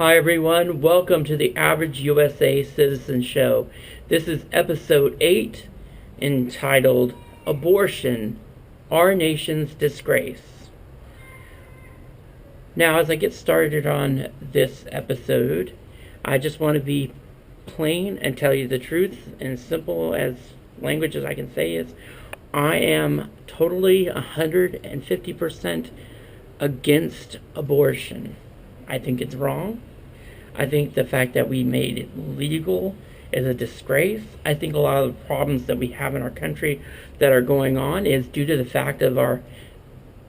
Hi everyone, welcome to the Average USA Citizen Show. This is episode 8, entitled Abortion, Our Nation's Disgrace. Now, as I get started on this episode, I just want to be plain and tell you the truth, and simple as language as I can say is, I am totally 150% against abortion. I think it's wrong. I think the fact that we made it legal is a disgrace. I think a lot of the problems that we have in our country that are going on is due to the fact of our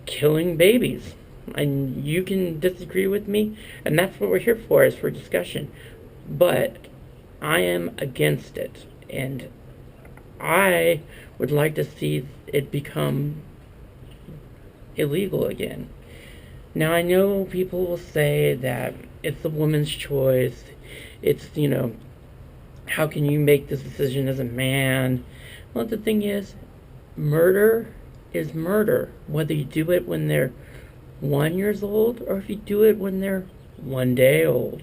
killing babies. And you can disagree with me, and that's what we're here for, is for discussion. But I am against it, and I would like to see it become illegal again. Now, I know people will say that it's the woman's choice. It's, how can you make this decision as a man? Well, the thing is, murder is murder, whether you do it when they're 1 year old or if you do it when they're 1 day old.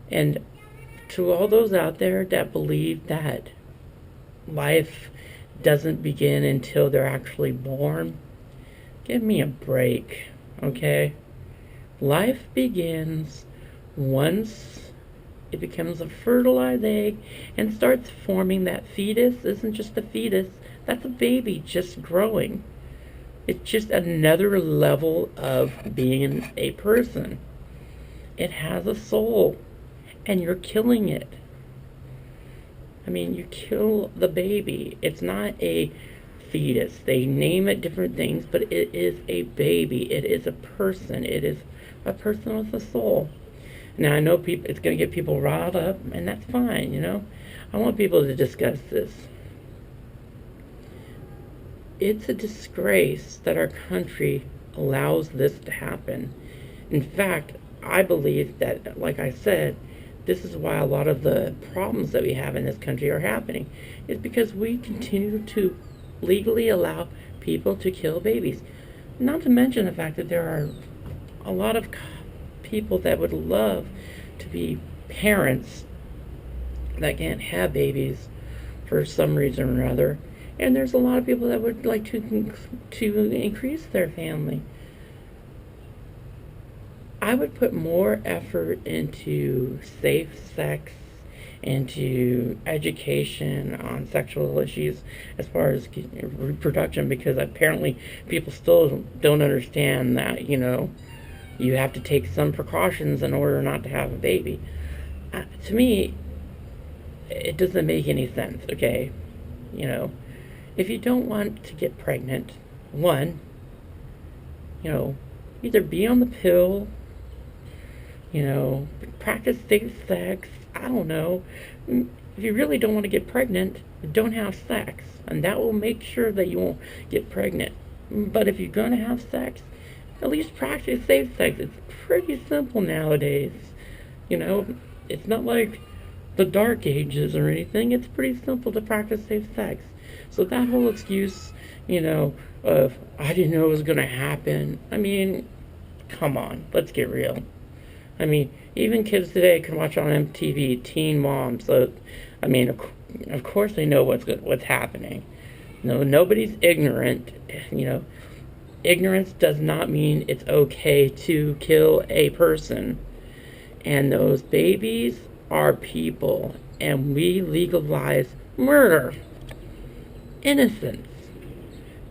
And to all those out there that believe that life doesn't begin until they're actually born, give me a break, okay? Life begins once it becomes a fertilized egg and starts forming. That fetus isn't just a fetus, that's a baby just growing. It's just another level of being a person. It has a soul, and you're killing it. I mean, you kill the baby. It's not a fetus. They name it different things, but it is a baby. It is a person. It is a person with a soul. Now, I know it's going to get people riled up, and that's fine, I want people to discuss this. It's a disgrace that our country allows this to happen. In fact, I believe that, like I said, this is why a lot of the problems that we have in this country are happening. It's because we continue to legally allow people to kill babies. Not to mention the fact that there are a lot of people that would love to be parents that can't have babies for some reason or other. And there's a lot of people that would like to increase their family. I would put more effort into safe sex, into education on sexual issues as far as reproduction, because apparently people still don't understand that, you have to take some precautions in order not to have a baby. To me, it doesn't make any sense, okay? If you don't want to get pregnant, one, either be on the pill, practice safe sex, I don't know. If you really don't want to get pregnant, don't have sex, and that will make sure that you won't get pregnant. But if you're going to have sex, at least practice safe sex. It's pretty simple nowadays. It's not like the dark ages or anything. It's pretty simple to practice safe sex. So that whole excuse, of I didn't know it was going to happen. I mean, come on, let's get real. I mean, even kids today can watch on MTV Teen Mom. So, I mean, of course they know what's happening. Nobody's ignorant. Ignorance does not mean it's okay to kill a person. And those babies are people. And we legalize murder. Innocence.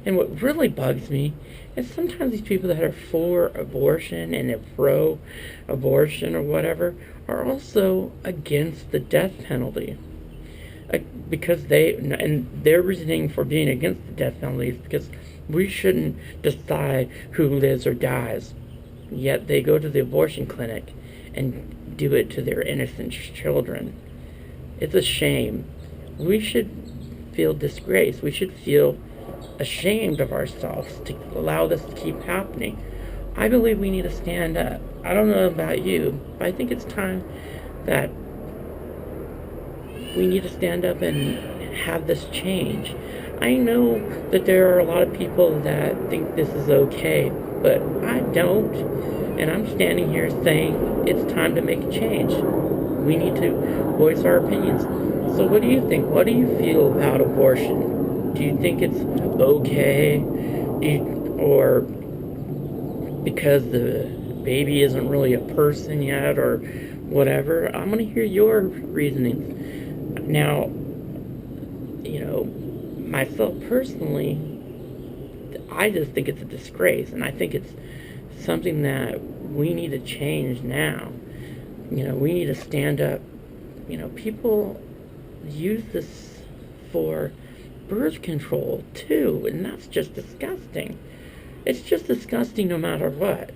And what really bugs me is sometimes these people that are for abortion and they're pro-abortion or whatever are also against the death penalty. Because their reasoning for being against the death penalty is because we shouldn't decide who lives or dies. Yet they go to the abortion clinic and do it to their innocent children. It's a shame. We should feel disgraced. We should feel ashamed of ourselves to allow this to keep happening. I believe we need to stand up. I don't know about you, but I think it's time that we need to stand up and have this change. I know that there are a lot of people that think this is okay, but I don't. And I'm standing here saying it's time to make a change. We need to voice our opinions. So what do you think? What do you feel about abortion? Do you think it's okay? Or because the baby isn't really a person yet, or whatever? I'm going to hear your reasonings. Now, myself personally, I just think it's a disgrace, and I think it's something that we need to change now. We need to stand up. People use this for birth control too, and that's just disgusting. It's just disgusting no matter what.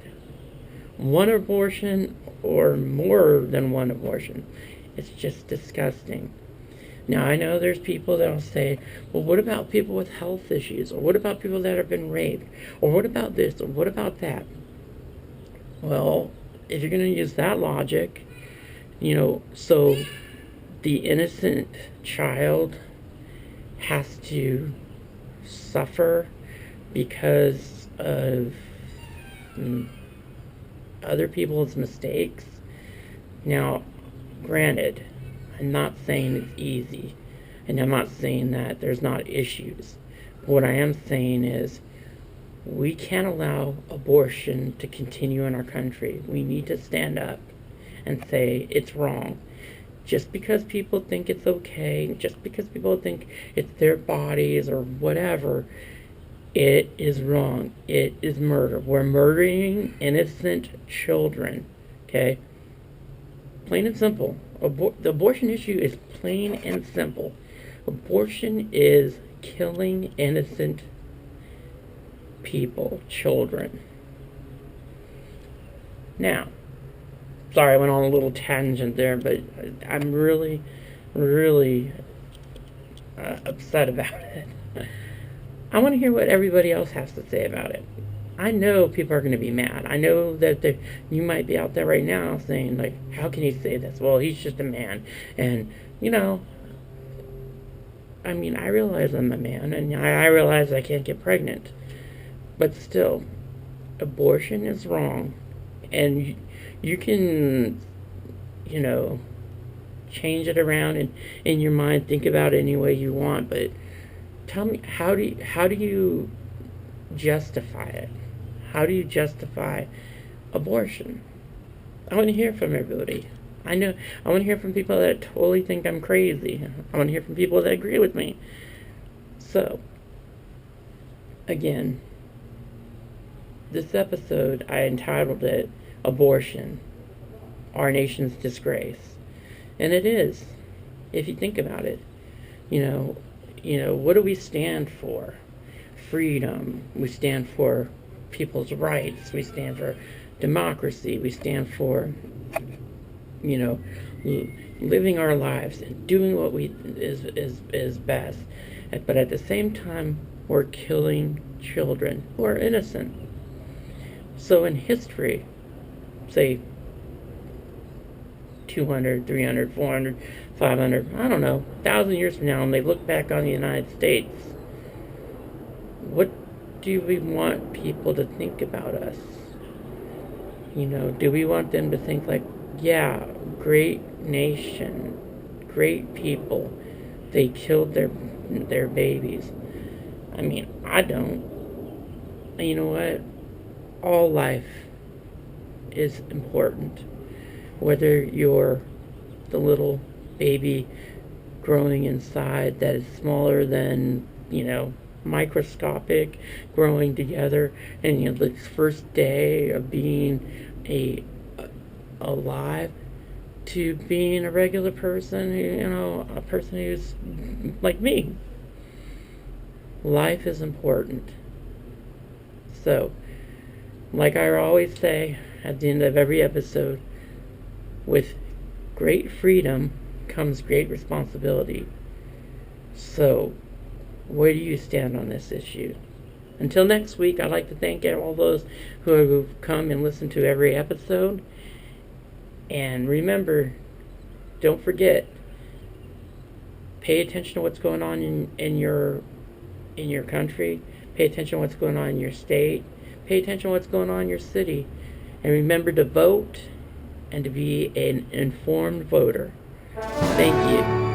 One abortion or more than one abortion. It's just disgusting. Now, I know there's people that will say, well, what about people with health issues? Or what about people that have been raped? Or what about this? Or what about that? Well, if you're going to use that logic, so the innocent child has to suffer because of other people's mistakes. Now, granted, I'm not saying it's easy, and I'm not saying that there's not issues. What I am saying is we can't allow abortion to continue in our country. We need to stand up and say it's wrong. Just because people think it's okay, just because people think it's their bodies or whatever, it is wrong. It is murder. We're murdering innocent children, okay? Plain and simple. The abortion issue is plain and simple. Abortion is killing innocent people, children. Now, sorry I went on a little tangent there, but I'm really, really upset about it. I want to hear what everybody else has to say about it. I know people are going to be mad. I know that you might be out there right now saying, like, how can he say this? Well, he's just a man. And, I realize I'm a man, and I realize I can't get pregnant. But still, abortion is wrong. And you can, change it around in your mind, think about it any way you want, but tell me, how do you justify it? How do you justify abortion? I want to hear from everybody. I want to hear from people that totally think I'm crazy. I want to hear from people that agree with me. So, again, this episode, I entitled it Abortion, Our Nation's Disgrace. And it is, if you think about it. What do we stand for? Freedom. We stand for people's rights. We stand for democracy. We stand for, living our lives and doing what is best. But at the same time, we're killing children who are innocent. So in history, say 200, 300, 400, 500, I don't know, 1,000 years from now, and they look back on the United States, what do we want people to think about us? Do we want them to think like, yeah, great nation, great people, they killed their babies? I don't. And you know what? All life is important. Whether you're the little baby growing inside that is smaller than, microscopic, growing together, and the first day of being alive, to being a regular person, a person who's like me. Life is important. So, like I always say at the end of every episode, with great freedom comes great responsibility. So, where do you stand on this issue? Until next week, I'd like to thank all those who have come and listened to every episode. And remember, don't forget, pay attention to what's going on in your country. Pay attention to what's going on in your state. Pay attention to what's going on in your city. And remember to vote and to be an informed voter. Thank you.